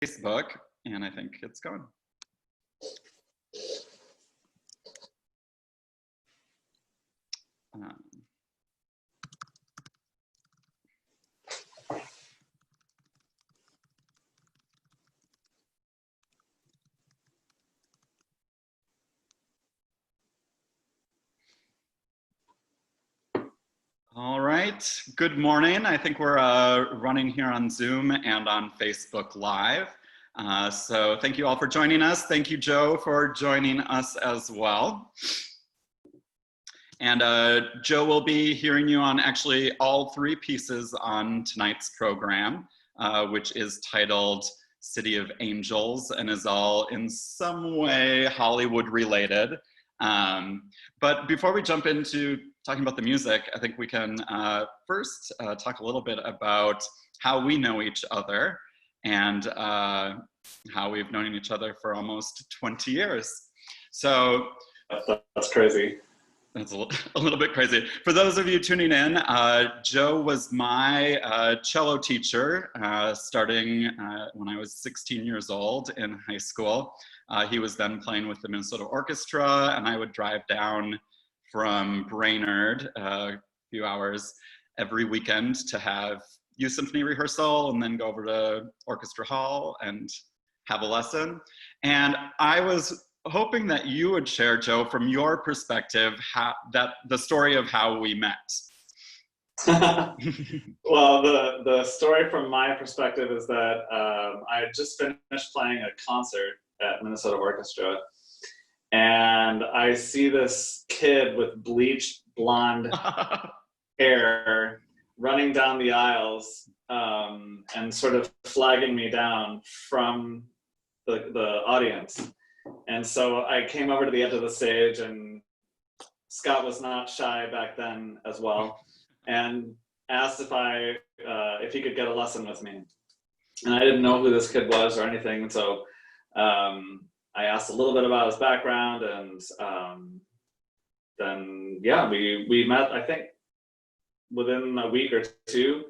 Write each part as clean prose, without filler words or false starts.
Facebook, and I think it's going. All right, good morning. I think we're running here on Zoom and on Facebook Live. So thank you all for joining us. Thank you, Joe, for joining us as well. And Joe will be hearing you on actually all three pieces on tonight's program, which is titled City of Angels and is all in some way Hollywood related. But before we jump into talking about the music, I think we can first talk a little bit about how we know each other and how we've known each other for almost 20 years. So that's crazy. That's a little bit crazy. For those of you tuning in, Joe was my cello teacher starting when I was 16 years old in high school. He was then playing with the Minnesota Orchestra, and I would drive down from Brainerd a few hours every weekend to have youth symphony rehearsal and then go over to Orchestra Hall and have a lesson. And I was hoping that you would share, Joe, from your perspective, the story of how we met. Well, the story from my perspective is that I had just finished playing a concert at Minnesota Orchestra, and I see this kid with bleached blonde hair running down the aisles and sort of flagging me down from the audience. And so I came over to the edge of the stage, and Scott was not shy back then as well, and asked if he could get a lesson with me. And I didn't know who this kid was or anything, so I asked a little bit about his background, and then yeah, we met, I think, within a week or two,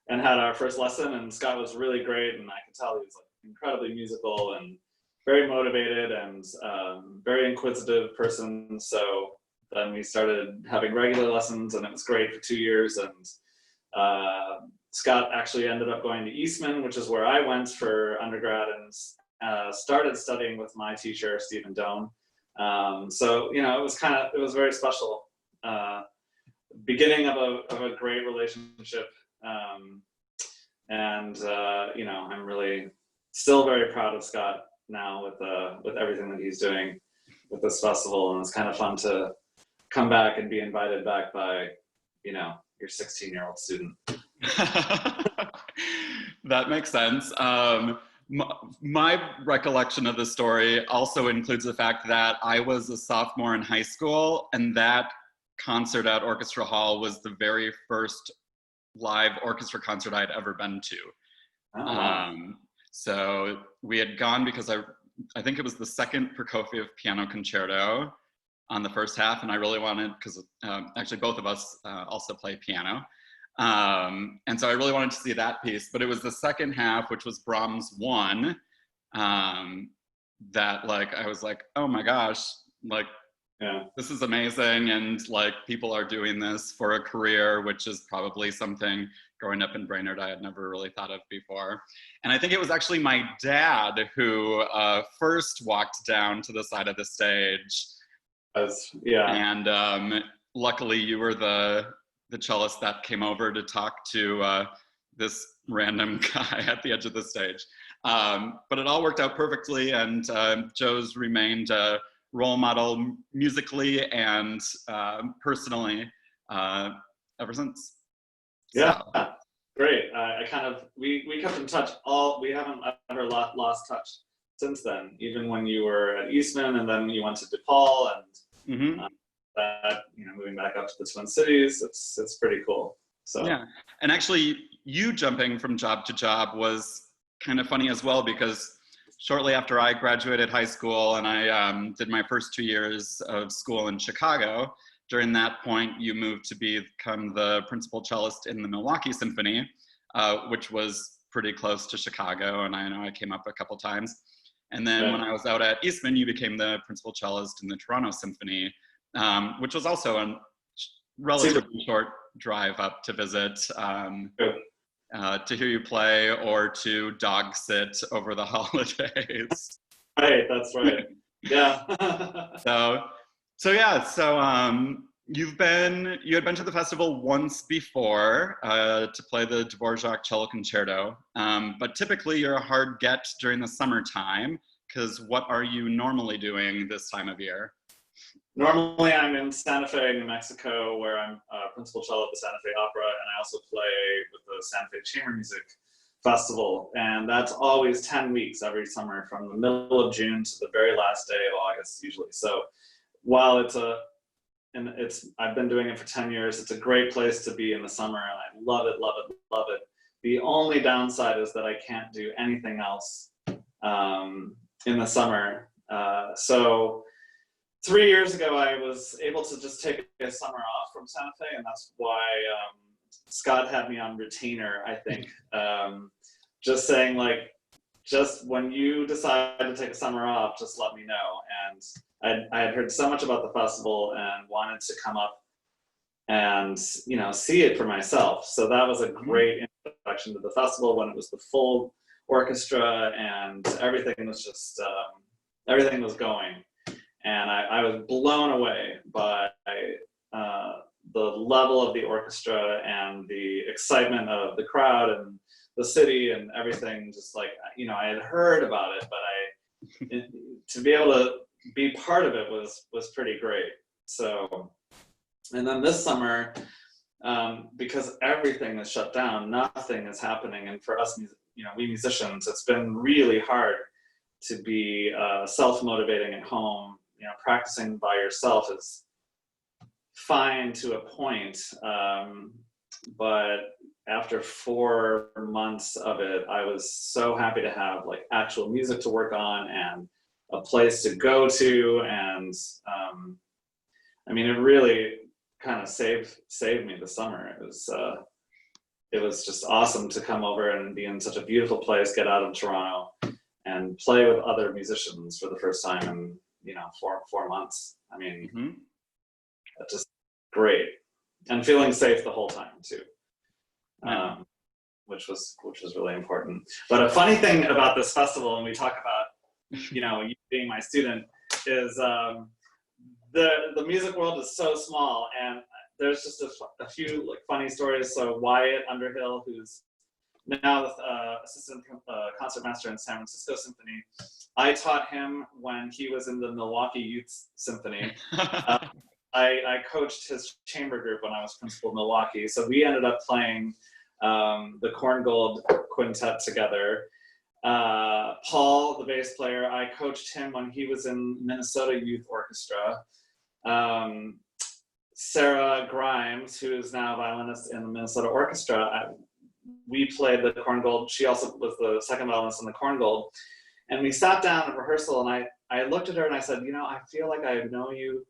and had our first lesson. And Scott was really great, and I could tell he was like incredibly musical and very motivated and very inquisitive person. So then we started having regular lessons, and it was great for 2 years. And Scott actually ended up going to Eastman, which is where I went for undergrad, and started studying with my teacher, Stephen Doan. So, you know, it was very special. Beginning of a great relationship. You know, I'm really still very proud of Scott now with everything that he's doing with this festival, and it's kind of fun to come back and be invited back by, you know, your 16-year-old student. That makes sense. My recollection of the story also includes the fact that I was a sophomore in high school, and that concert at Orchestra Hall was the very first live orchestra concert I'd ever been to. Oh, wow. So we had gone because I think it was the second Prokofiev piano concerto on the first half, and I really wanted, because actually both of us also play piano, and so I really wanted to see that piece. But it was the second half, which was Brahms 1, that like I was like, oh my gosh, like, yeah, this is amazing, and like people are doing this for a career, which is probably something growing up in Brainerd I had never really thought of before. And I think it was actually my dad who first walked down to the side of the stage. Yeah. And luckily you were the cellist that came over to talk to this random guy at the edge of the stage. But it all worked out perfectly, and Joe's remained a role model musically and personally ever since. Yeah, so. Great. We kept in touch we haven't ever lost touch since then, even when you were at Eastman, and then you went to DePaul, and that, you know, moving back up to the Twin Cities, it's pretty cool. So yeah, and actually you jumping from job to job was kind of funny as well, because shortly after I graduated high school and I did my first 2 years of school in Chicago, during that point you moved to become the principal cellist in the Milwaukee Symphony, which was pretty close to Chicago, and I know I came up a couple times. And then Right. when I was out at Eastman, you became the principal cellist in the Toronto Symphony, which was also a relatively short drive up to visit, to hear you play or to dog sit over the holidays. Right, that's right. Yeah. So you had been to the festival once before to play the Dvorak Cello Concerto, but typically you're a hard get during the summertime, because what are you normally doing this time of year? Normally I'm in Santa Fe, New Mexico, where I'm principal cello at the Santa Fe Opera, and I also play with the Santa Fe Chamber Music Festival, and that's always 10 weeks every summer from the middle of June to the very last day of August usually. So while I've been doing it for 10 years, it's a great place to be in the summer, and I love it, love it, love it. The only downside is that I can't do anything else in the summer. So 3 years ago, I was able to just take a summer off from Santa Fe, and that's why Scott had me on retainer, I think. Just saying, like, just when you decide to take a summer off, just let me know. And I had heard so much about the festival and wanted to come up and, you know, see it for myself. So that was a great introduction to the festival when it was the full orchestra and everything was just, everything was going. And I was blown away by the level of the orchestra and the excitement of the crowd and the city and everything. Just like, you know, I had heard about it, but to be able to be part of it was pretty great. So, and then this summer, because everything is shut down, nothing is happening. And for us, you know, we musicians, it's been really hard to be self-motivating at home. You know, practicing by yourself is fine to a point, but after 4 months of it, I was so happy to have like actual music to work on and a place to go to, and I mean, it really kind of saved me this summer. It was just awesome to come over and be in such a beautiful place, get out of Toronto, and play with other musicians for the first time in, you know, four months. I mean, just great, and feeling safe the whole time too, which was really important. But a funny thing about this festival, and we talk about, you know, you being my student, is the music world is so small, and there's just a few like funny stories. So Wyatt Underhill, who's now the assistant concertmaster in San Francisco Symphony, I taught him when he was in the Milwaukee Youth Symphony. I coached his chamber group when I was principal of Milwaukee. So we ended up playing the Korngold Quintet together. Paul, the bass player, I coached him when he was in Minnesota Youth Orchestra. Sarah Grimes, who is now a violinist in the Minnesota Orchestra, we played the Korngold. She also was the second violinist in the Korngold. And we sat down at rehearsal, and I looked at her and I said, you know, I feel like I know you.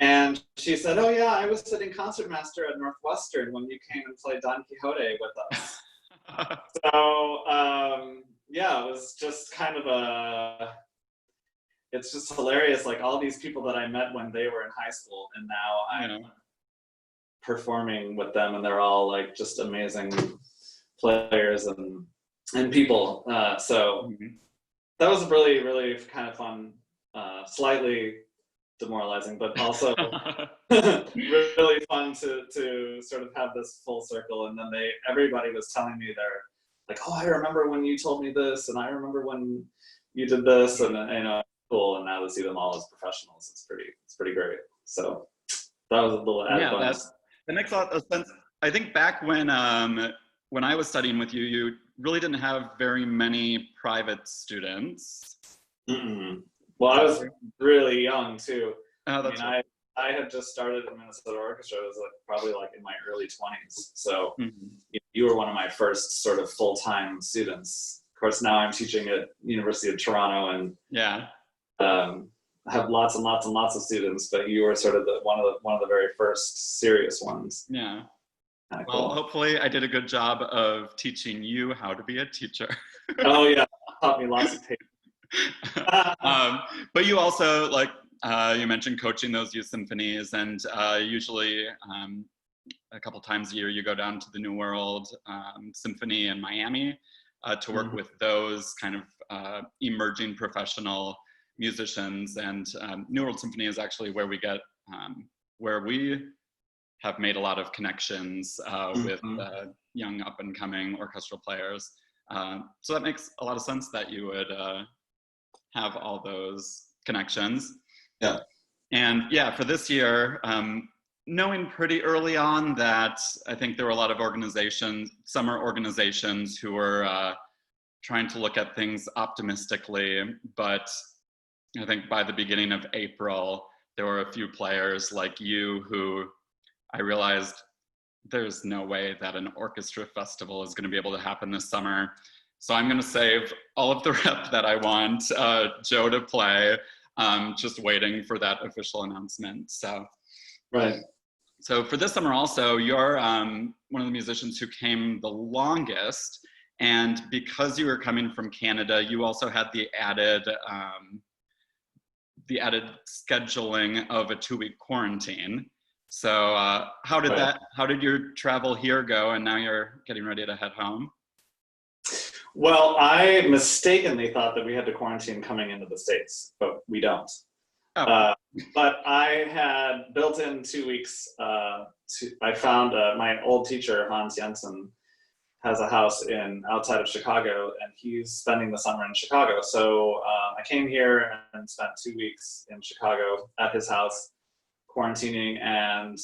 And she said, oh yeah, I was sitting concertmaster at Northwestern when you came and played Don Quixote with us. So yeah, it was just kind of it's just hilarious, like all these people that I met when they were in high school, and now I'm performing with them, and they're all like just amazing players and people. So that was really, really kind of fun, slightly demoralizing, but also really fun to sort of have this full circle. And then everybody was telling me, they're like, oh, I remember when you told me this, and I remember when you did this, and you know, cool. And now to see them all as professionals, it's pretty great. So that was a little added bonus. That makes a lot of sense. I think back when I was studying with you, you really didn't have very many private students. Well, I was really young too. Oh, that's I mean, I had just started in Minnesota Orchestra. I was probably in my early 20s. So you were one of my first sort of full-time students. Of course, now I'm teaching at University of Toronto, and I have lots and lots and lots of students. But you were sort of one of the very first serious ones. Yeah. Kind of Well, cool. hopefully I did a good job of teaching you how to be a teacher. Oh yeah, taught me lots of patience. um, but you also, like you mentioned, coaching those youth symphonies, and usually a couple times a year you go down to the New World Symphony in Miami to work with those kind of emerging professional musicians. And New World Symphony is actually where we get, where we have made a lot of connections with young up and coming orchestral players. So that makes a lot of sense that you would have all those connections. Yeah. And yeah, for this year, knowing pretty early on that I think there were a lot of organizations, summer organizations, who were trying to look at things optimistically, but I think by the beginning of April, there were a few players like you who I realized there's no way that an orchestra festival is going to be able to happen this summer. So I'm going to save all of the rep that I want Joe to play, just waiting for that official announcement. So, Right. So for this summer also, you're one of the musicians who came the longest. And because you were coming from Canada, you also had the added scheduling of a 2-week quarantine. So how did your travel here go? And now you're getting ready to head home? Well, I mistakenly thought that we had to quarantine coming into the States, but we don't. Oh. But I had built in 2 weeks. I found my old teacher, Hans Jensen, has a house outside of Chicago, and he's spending the summer in Chicago. So I came here and spent 2 weeks in Chicago at his house, quarantining and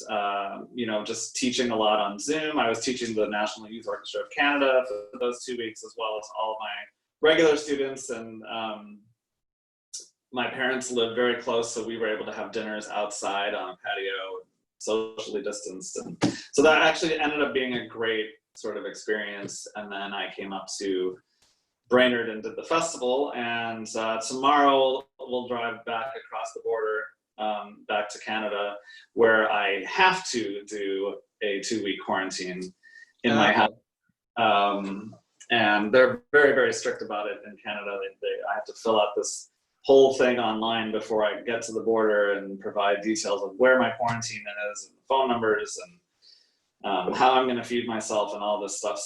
just teaching a lot on Zoom. I was teaching the National Youth Orchestra of Canada for those 2 weeks, as well as all of my regular students. And my parents live very close, so we were able to have dinners outside on a patio, socially distanced. And so that actually ended up being a great sort of experience. And then I came up to Brainerd and did the festival. And tomorrow we'll drive back across the border back to Canada, where I have to do a 2-week quarantine in my house. And they're very, very strict about it in Canada. I have to fill out this whole thing online before I get to the border and provide details of where my quarantine is and phone numbers and how I'm going to feed myself and all this stuff.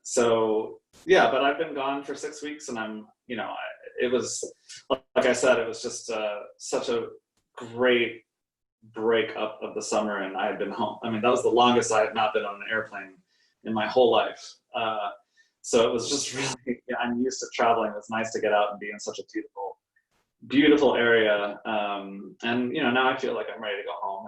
So yeah, but I've been gone for 6 weeks, and it was, like I said, it was just such a great break up of the summer, and I had been home. I mean, that was the longest I had not been on an airplane in my whole life. So it was just really, I'm used to traveling. It's nice to get out and be in such a beautiful, beautiful area. And now I feel like I'm ready to go home.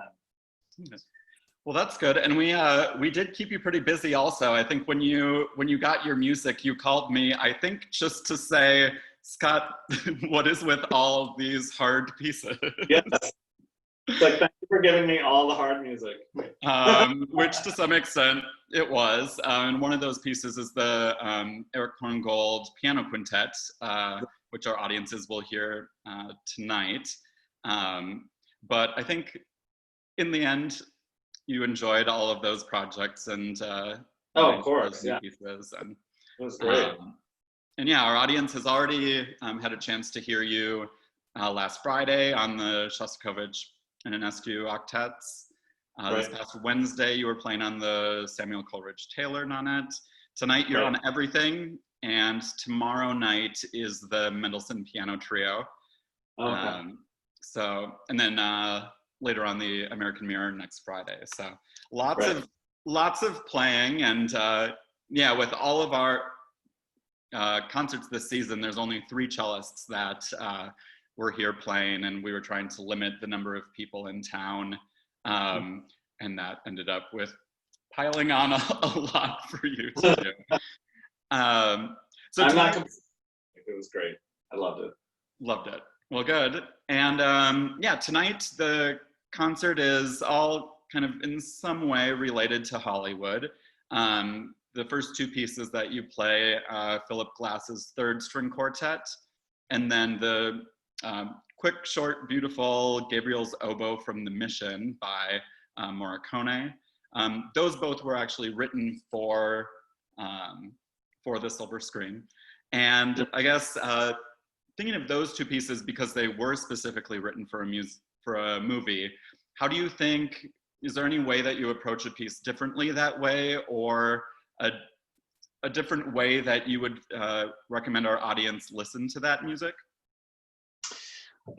Well, that's good. And we did keep you pretty busy also. I think when you got your music, you called me, I think just to say, Scott, what is with all these hard pieces? Yes. It's like, thank you for giving me all the hard music. Which to some extent it was. And one of those pieces is the Eric Korngold Piano Quintet, which our audiences will hear tonight. But I think in the end, you enjoyed all of those projects and of course, yeah. pieces. And it was great. And yeah, our audience has already had a chance to hear you last Friday on the Shostakovich and Ionescu octets. This past Wednesday, you were playing on the Samuel Coleridge Taylor nonet. Tonight, you're on everything, and tomorrow night is the Mendelssohn Piano Trio. Okay. And then later on the American Mirror next Friday. So lots of playing, and yeah, with all of our concerts this season, there's only 3 cellists that were here playing, and we were trying to limit the number of people in town, and that ended up with piling on a lot for you to do. So it was great. I loved it. Loved it. Well, good. And yeah, tonight the concert is all kind of in some way related to Hollywood. The first 2 pieces that you play, Philip Glass's 3rd string quartet, and then the quick, short, beautiful Gabriel's Oboe from the Mission by Morricone. Those both were actually written for the silver screen. And I guess thinking of those two pieces because they were specifically written for a movie, how do you think, is there any way that you approach a piece differently that way, or a different way that you would recommend our audience listen to that music?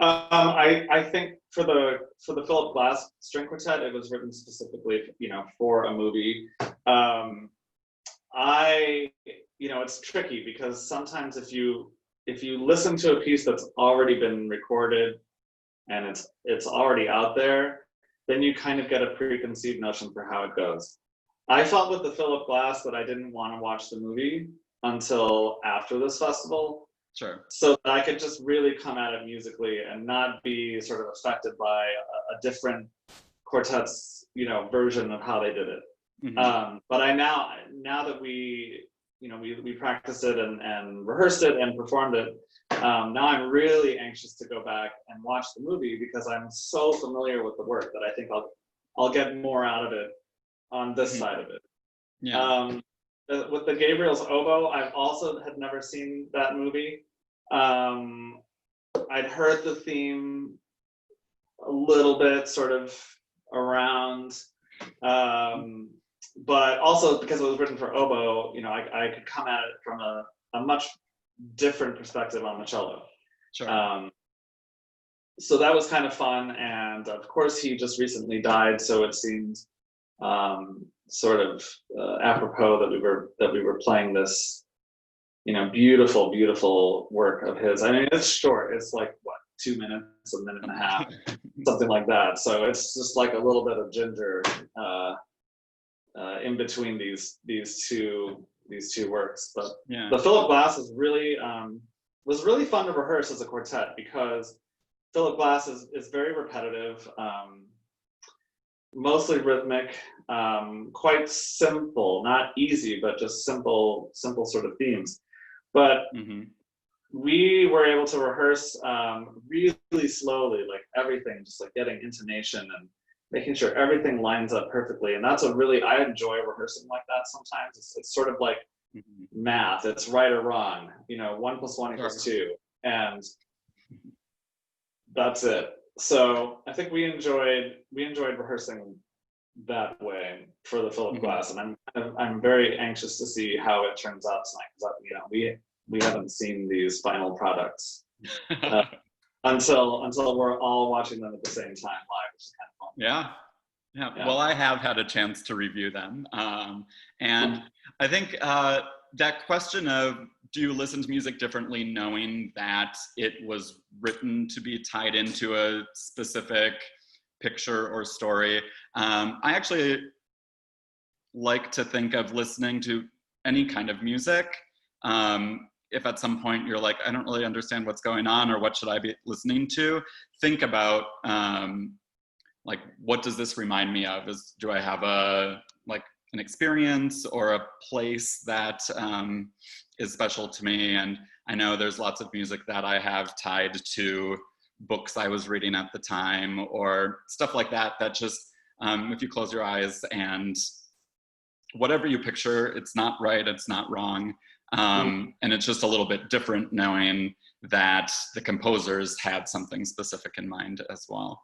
I think for the Philip Glass string quartet, it was written specifically, for a movie. It's tricky because sometimes if you listen to a piece that's already been recorded and it's already out there, then you kind of get a preconceived notion for how it goes. I felt with the Philip Glass that I didn't want to watch the movie until after this festival. Sure. So that I could just really come at it musically and not be sort of affected by a different quartet's, version of how they did it. Mm-hmm. But now that we practiced it and rehearsed it and performed it, now I'm really anxious to go back and watch the movie because I'm so familiar with the work that I think I'll get more out of it on this Mm-hmm. side of it. Yeah. With the Gabriel's oboe, I've also had never seen that movie. I'd heard the theme a little bit sort of around, but also because it was written for oboe, I could come at it from a much different perspective on the cello. Sure. So that was kind of fun, and of course he just recently died, so it seemed sort of apropos that we were playing this, beautiful, beautiful work of his. I mean, it's short. It's like what, 2 minutes, a minute and a half, something like that. So it's just like a little bit of ginger in between these two works. But Yeah. the Philip Glass was really fun to rehearse as a quartet because Philip Glass is very repetitive. Mostly rhythmic, quite simple, not easy, but just simple sort of themes. But Mm-hmm. we were able to rehearse really slowly, like everything, just like getting intonation and making sure everything lines up perfectly. And I enjoy rehearsing like that sometimes. It's sort of like math. It's right or wrong, 1 + 1 = 2. And that's it. So I think we enjoyed rehearsing that way for the Philip Glass, and I'm very anxious to see how it turns out tonight because we haven't seen these final products until we're all watching them at the same time live, which is kind of fun. Yeah. Well, I have had a chance to review them, and I think that question of do you listen to music differently knowing that it was written to be tied into a specific picture or story? I actually like to think of listening to any kind of music. If at some point you're like, I don't really understand what's going on or what should I be listening to, think about like, what does this remind me of? Do I have an experience or a place that is special to me? And I know there's lots of music that I have tied to books I was reading at the time or stuff like that, that just, if you close your eyes and whatever you picture, it's not right, it's not wrong. And it's just a little bit different knowing that the composers had something specific in mind as well.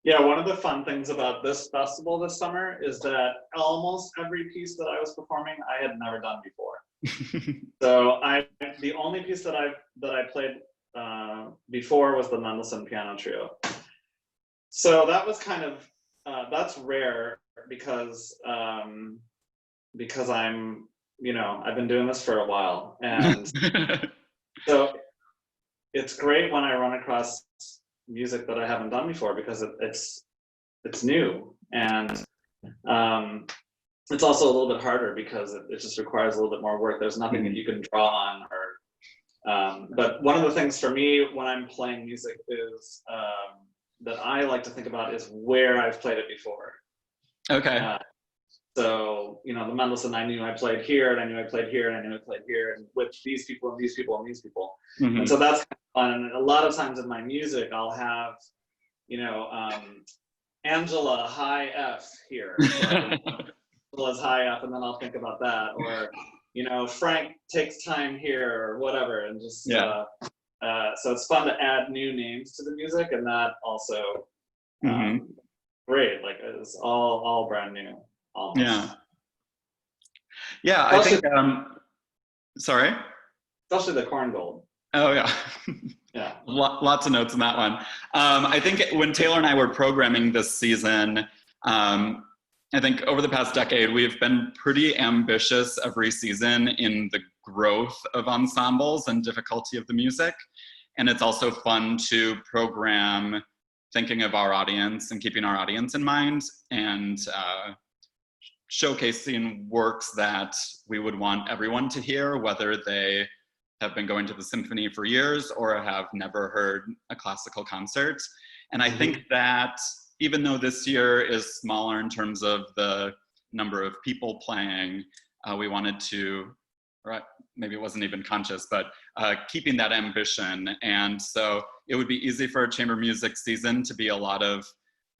Yeah, one of the fun things about this festival this summer is that almost every piece that I was performing, I had never done before. So the only piece that I played before was the Mendelssohn Piano Trio. So that was kind of that's rare because I'm I've been doing this for a while, and so it's great when I run across music that I haven't done before because it's new, and it's also a little bit harder because it just requires a little bit more work. There's nothing that you can draw on but one of the things for me when I'm playing music is that I like to think about is where I've played it before. Okay. So, the Mendelssohn, I knew I played here, and I knew I played here, and I knew I played here, and with these people, and these people, and these people. Mm-hmm. And so that's kind of fun. And a lot of times in my music, I'll have, Angela, high F here. So Angela's high F, and then I'll think about that. Or, Frank takes time here, or whatever. And just, Yeah. so it's fun to add new names to the music, and that also, Mm-hmm. great. Like, it's all brand new, almost. Yeah. Yeah, I Especially, think, sorry? especially the corn gold. Oh, yeah. Yeah. Lots of notes on that one. I think when Taylor and I were programming this season, I think over the past decade, we've been pretty ambitious every season in the growth of ensembles and difficulty of the music. And it's also fun to program thinking of our audience and keeping our audience in mind, and showcasing works that we would want everyone to hear, whether they have been going to the symphony for years or have never heard a classical concert. And I think that even though this year is smaller in terms of the number of people playing, we wanted to, or maybe it wasn't even conscious, but keeping that ambition. And so it would be easy for a chamber music season to be a lot of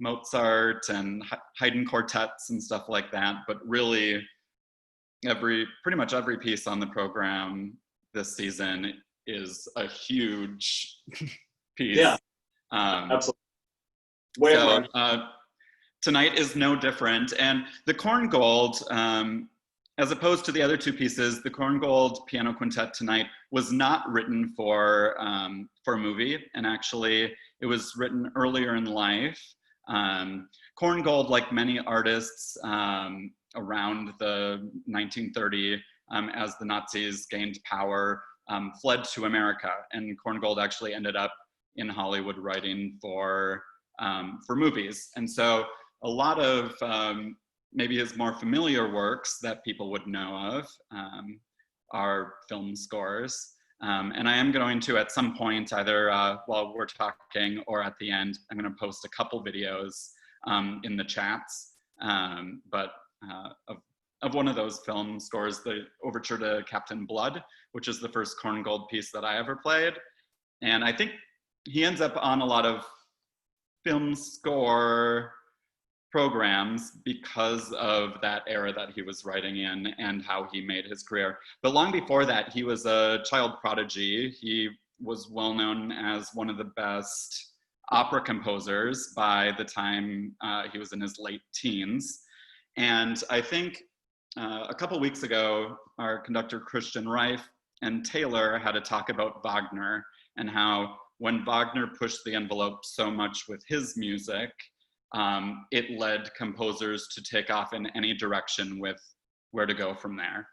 Mozart and Haydn quartets and stuff like that, but really pretty much every piece on the program this season is a huge piece. Yeah, absolutely. Way so more. Tonight is no different. And the Corn Gold, as opposed to the other two pieces, the Corn Gold piano quintet tonight was not written for a movie, and actually it was written earlier in life. Corn Gold, like many artists around the 1930, as the Nazis gained power, fled to America, and Corn Gold actually ended up in Hollywood writing for movies. And so a lot of maybe his more familiar works that people would know of are film scores. And I am going to, at some point, either while we're talking or at the end, I'm going to post a couple videos in the chats, of one of those film scores, the Overture to Captain Blood, which is the first Corn Gold piece that I ever played. And I think he ends up on a lot of film score programs because of that era that he was writing in and how he made his career. But long before that, he was a child prodigy. He was well known as one of the best opera composers by the time he was in his late teens. And I think a couple weeks ago, our conductor Christian Reif and Taylor had a talk about Wagner and how when Wagner pushed the envelope so much with his music, it led composers to take off in any direction with where to go from there.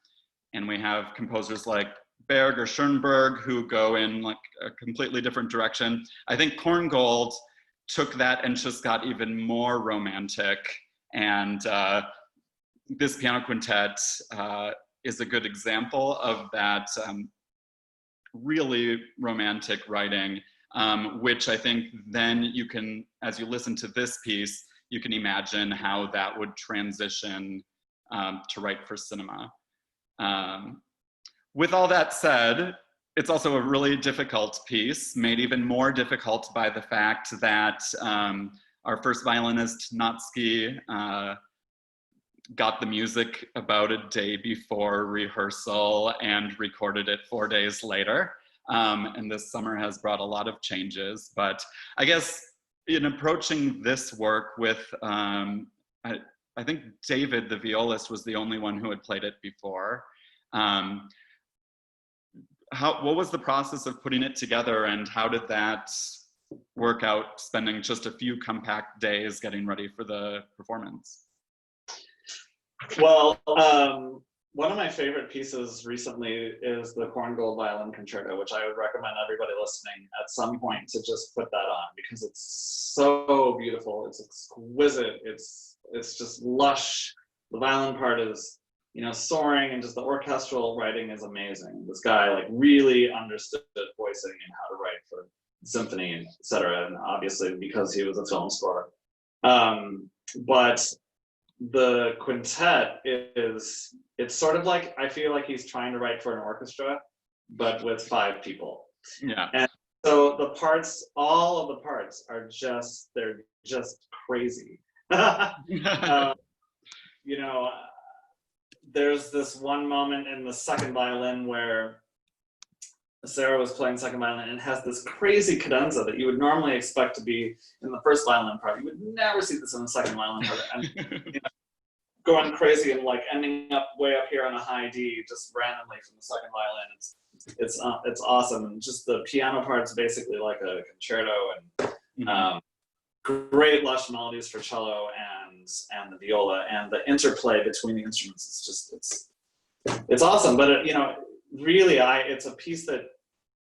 And we have composers like Berg or Schoenberg who go in like a completely different direction. I think Corn Gold took that and just got even more romantic. And this piano quintet is a good example of that really romantic writing, which I think then you can, as you listen to this piece, you can imagine how that would transition to write for cinema. With all that said, it's also a really difficult piece, made even more difficult by the fact that our first violinist, Natsuki, got the music about a day before rehearsal and recorded it 4 days later. And this summer has brought a lot of changes. But I guess in approaching this work with, I think David, the violist, was the only one who had played it before. What was the process of putting it together, and how did that work out, spending just a few compact days getting ready for the performance? Well, one of my favorite pieces recently is the Corn Gold Violin Concerto, which I would recommend everybody listening at some point to just put that on, because it's so beautiful. It's exquisite. It's just lush. The violin part is, soaring, and just the orchestral writing is amazing. This guy like really understood voicing and how to write for symphony, and et cetera. And obviously because he was a film score. But the quintet it's sort of like, I feel like he's trying to write for an orchestra, but with 5 people. Yeah. And So the parts, all of the parts are just, they're just crazy. You know, there's this one moment in the second violin where Sarah was playing second violin and has this crazy cadenza that you would normally expect to be in the first violin part. You would never see this in the second violin part. And, you know, going crazy and like ending up way up here on a high D just randomly from the second violin. It's awesome. And just the piano part's basically like a concerto, and great lush melodies for cello and the viola, and the interplay between the instruments is just it's awesome. But you know, really, it's a piece that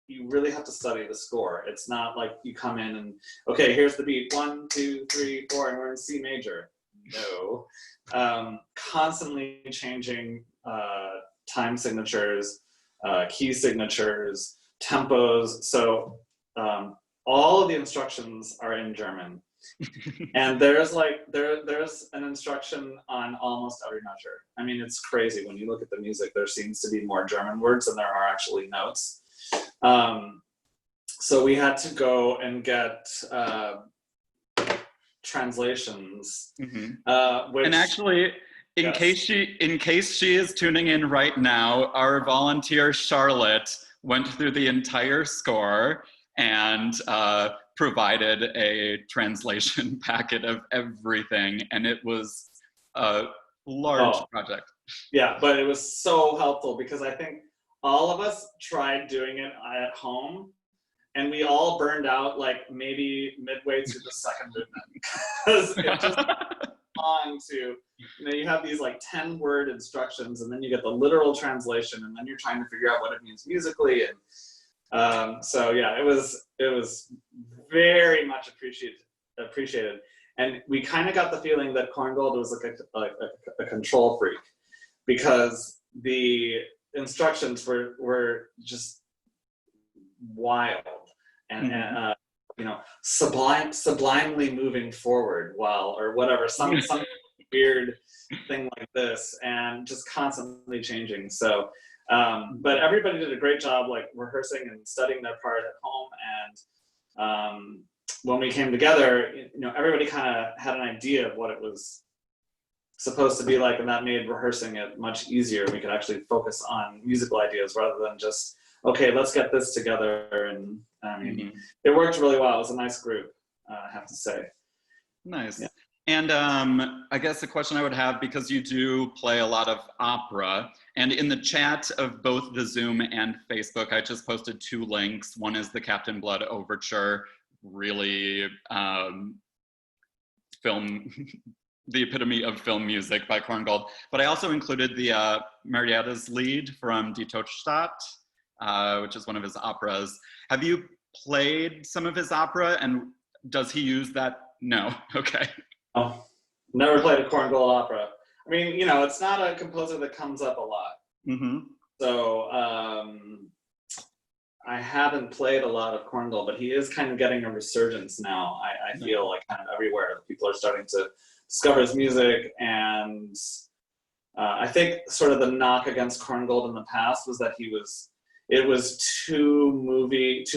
you really have to study the score. It's not like you come in and, okay, here's the beat, 1, 2, 3, 4, and we're in C major. No, constantly changing time signatures, key signatures, tempos. So all of the instructions are in German. And there's an instruction on almost every measure. I mean, it's crazy when you look at the music. There seems to be more German words than there are actually notes. So we had to go and get translations. Which, and actually, in case she is tuning in right now, our volunteer Charlotte went through the entire score and provided a translation packet of everything, and it was a large project. Yeah, but it was so helpful because I think all of us tried doing it at home, and we all burned out like maybe midway through the second movement because it just on to, you know, you have these like 10-word instructions, and then you get the literal translation, and then you're trying to figure out what it means musically. And so yeah, it was very much appreciated. And we kind of got the feeling that Korngold was like a control freak, because the instructions were just wild and you know, sublimely moving forward while, or whatever, some weird thing like this, and just constantly changing. So but everybody did a great job like rehearsing and studying their part at home. And when we came together, you know, everybody kind of had an idea of what it was supposed to be like, and that made rehearsing it much easier. We could actually focus on musical ideas rather than just, okay, let's get this together. And I mean, it worked really well. It was a nice group, I have to say. Nice. Yeah. And I guess the question I would have, because you do play a lot of opera, and in the chat of both the Zoom and Facebook, I just posted 2 links. One is the Captain Blood Overture, really film, the epitome of film music by Korngold. But I also included the Marietta's Lied from Die Totstadt, which is one of his operas. Have you played some of his opera, and does he use that? No, okay. Oh, never played a Korngold opera. I mean, you know, it's not a composer that comes up a lot. So I haven't played a lot of Korngold, but he is kind of getting a resurgence now. I feel like kind of everywhere. People are starting to discover his music, and I think sort of the knock against Korngold in the past was that it was too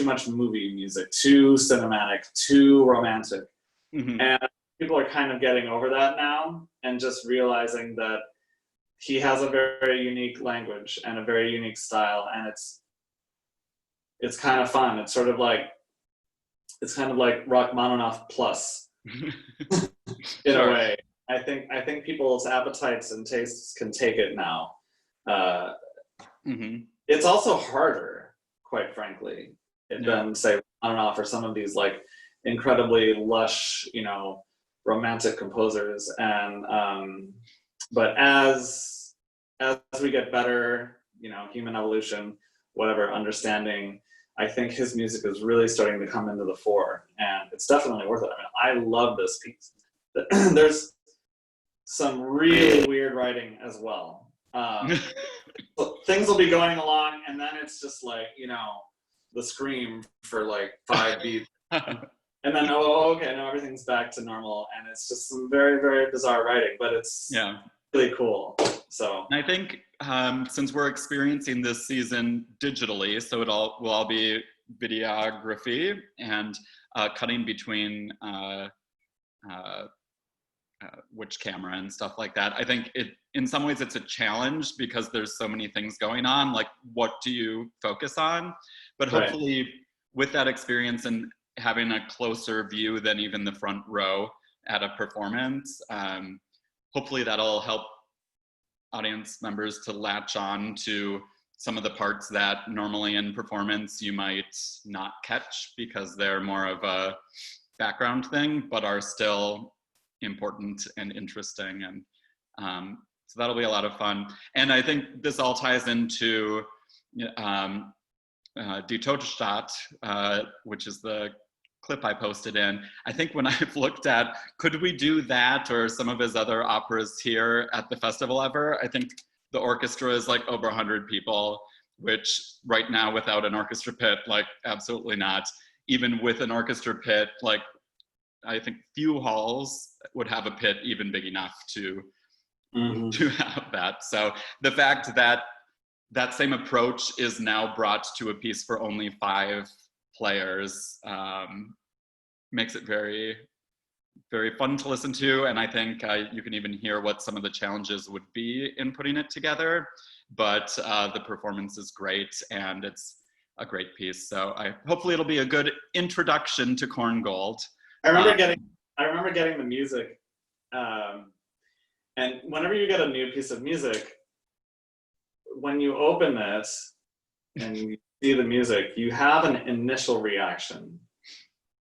much movie music, too cinematic, too romantic. And people are kind of getting over that now and just realizing that he has a very unique language and a very unique style, and it's kind of fun. It's kind of like Rachmaninoff plus in a way. I think people's appetites and tastes can take it now. It's also harder, quite frankly, than say Rachmaninoff or some of these like incredibly lush, you know, romantic composers. And but as we get better, you know, human evolution, whatever, understanding, I think his music is really starting to come into the fore, and it's definitely worth it. I mean, I love this piece. There's some really weird writing as well. Things will be going along, and then it's just like, you know, the scream for like 5 beats. And then, okay, now everything's back to normal. And it's just some very, very bizarre writing, but it's really cool. So I think since we're experiencing this season digitally, so will all be videography and cutting between which camera and stuff like that. I think in some ways it's a challenge because there's so many things going on, like what do you focus on? But hopefully with that experience and having a closer view than even the front row at a performance, hopefully that'll help audience members to latch on to some of the parts that normally in performance you might not catch because they're more of a background thing, but are still important and interesting. And so that'll be a lot of fun. And I think this all ties into Die Totestadt, which is the clip I posted in. I think when I've looked at, could we do that or some of his other operas here at the festival ever? I think the orchestra is like over 100 people, which right now without an orchestra pit, like absolutely not. Even with an orchestra pit, like I think few halls would have a pit even big enough to have that. So the fact that that same approach is now brought to a piece for only 5 players makes it very, very fun to listen to. And I think you can even hear what some of the challenges would be in putting it together. But the performance is great and it's a great piece. So hopefully it'll be a good introduction to Korngold. I remember getting the music, and whenever you get a new piece of music, when you open this and you see the music, you have an initial reaction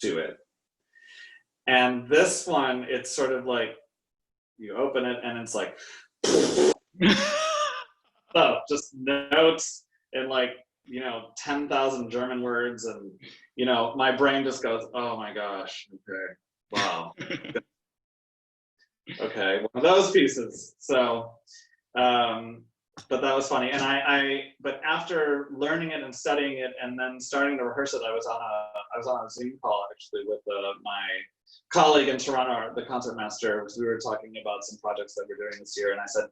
to it. And this one, it's sort of like you open it and it's like, so just notes and like, 10,000 German words, and my brain just goes, oh my gosh, okay, wow. Okay, one of those pieces. So but that was funny. And but after learning it and studying it and then starting to rehearse it, I was on a Zoom call actually with my colleague in Toronto, the concertmaster, because we were talking about some projects that we're doing this year, and I said,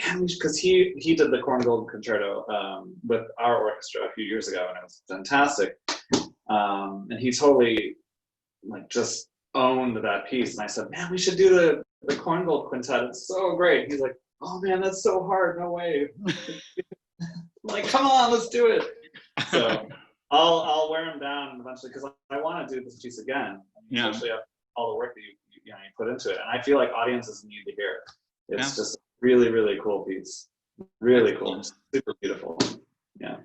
man, because he did the Korngold Concerto with our orchestra a few years ago, and it was fantastic. And he totally just owned that piece. And I said, man, we should do the Korngold Quintet. It's so great. He's like, oh man, that's so hard. No way. I'm like, come on, let's do it. So I'll wear him down eventually because I want to do this piece again, especially after all the work that you put into it. And I feel like audiences need to hear it. It's just really, really cool piece. Really cool. Super beautiful. Yeah.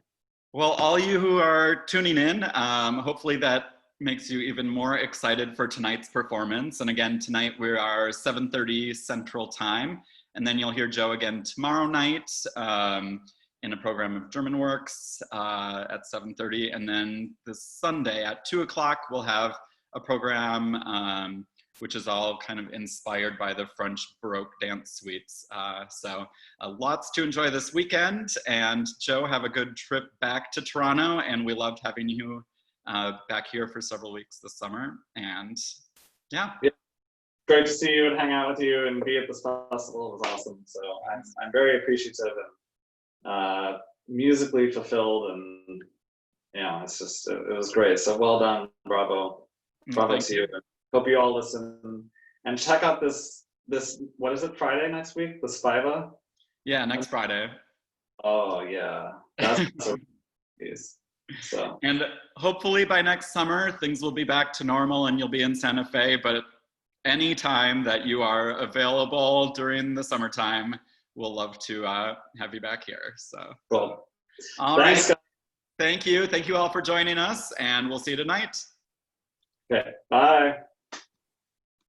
Well, all you who are tuning in, hopefully that makes you even more excited for tonight's performance. And again, tonight we are 7:30 Central Time. And then you'll hear Joe again tomorrow night in a program of German works at 7:30. And then this Sunday at 2 o'clock, we'll have a program which is all kind of inspired by the French Baroque dance suites. So lots to enjoy this weekend. And Joe, have a good trip back to Toronto. And we loved having you back here for several weeks this summer. And yeah. Great to see you and hang out with you and be at this festival. It was awesome. So I'm very appreciative and musically fulfilled, and it's just it was great. So well done, bravo to you. Hope you all listen and check out this what is it, Friday next week, the Spiva? Yeah, next Friday. Oh yeah, that's a piece. So and hopefully by next summer things will be back to normal and you'll be in Santa Fe, but any time that you are available during the summertime, we'll love to have you back here. So cool. All right. Thank you all for joining us, and we'll see you tonight. Okay, bye.